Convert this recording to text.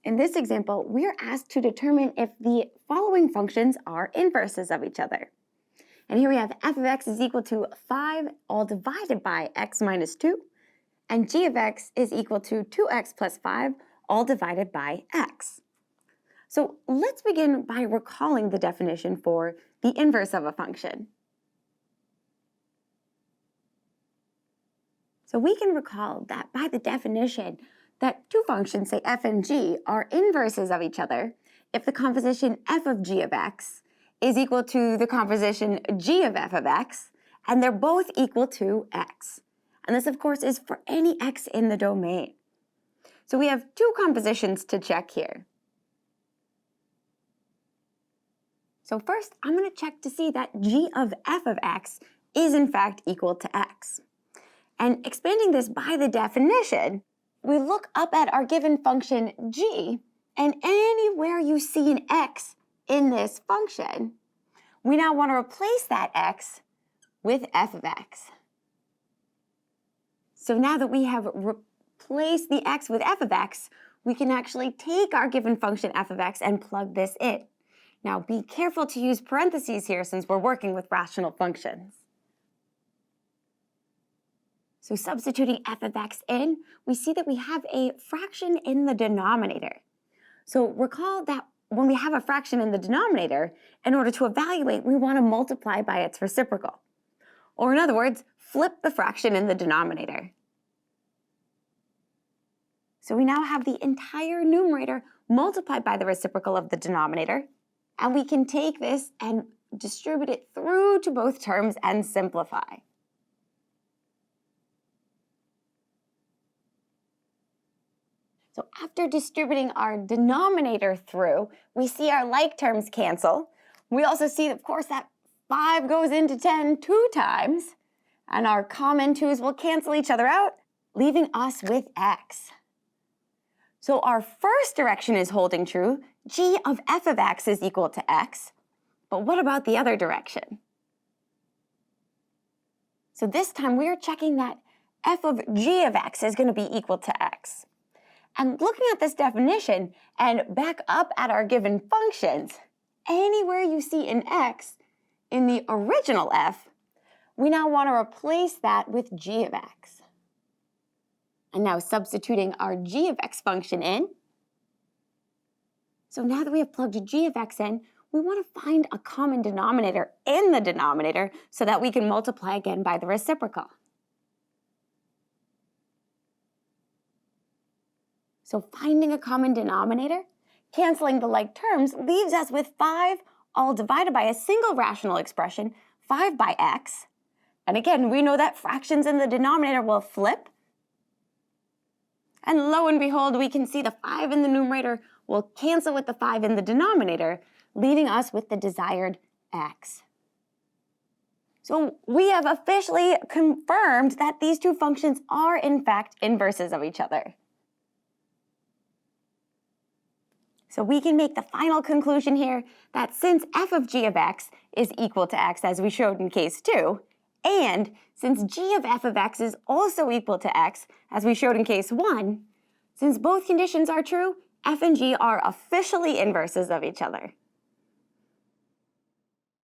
In this example, we are asked to determine if the following functions are inverses of each other. And here we have f of x is equal to 5 all divided by x minus 2, and g of x is equal to 2x plus 5 all divided by x. So let's begin by recalling the definition for the inverse of a function. So we can recall that by the definition that two functions, say f and g, are inverses of each other if the composition f of g of x is equal to the composition g of f of x, and they're both equal to x. And this, of course, is for any x in the domain. So we have two compositions to check here. So first, I'm going to check to see that g of f of x is in fact equal to x. And expanding this by the definition, we look up at our given function g, and anywhere you see an x in this function, we now want to replace that x with f of x. So now that we have replaced the x with f of x, we can actually take our given function f of x and plug this in. Now be careful to use parentheses here since we're working with rational functions. So substituting f of x in, we see that we have a fraction in the denominator. So recall that when we have a fraction in the denominator, in order to evaluate, we want to multiply by its reciprocal. Or in other words, flip the fraction in the denominator. So we now have the entire numerator multiplied by the reciprocal of the denominator, and we can take this and distribute it through to both terms and simplify. So after distributing our denominator through, we see our like terms cancel. We also see, of course, that 5 goes into 10 2 times, and our common 2's will cancel each other out, leaving us with x. So our first direction is holding true. G of f of x is equal to x. But what about the other direction? So this time we are checking that f of g of x is going to be equal to x. And looking at this definition and back up at our given functions, anywhere you see an x in the original f, we now want to replace that with g of x. And now substituting our g of x function in. So now that we have plugged g of x in, we want to find a common denominator in the denominator so that we can multiply again by the reciprocal. So finding a common denominator, canceling the like terms, leaves us with 5 all divided by a single rational expression, 5 by x. And again, we know that fractions in the denominator will flip. And lo and behold, we can see the 5 in the numerator will cancel with the 5 in the denominator, leaving us with the desired x. So we have officially confirmed that these two functions are in fact inverses of each other. So we can make the final conclusion here that since f of g of x is equal to x, as we showed in case 2, and since g of f of x is also equal to x, as we showed in case 1, since both conditions are true, f and g are officially inverses of each other.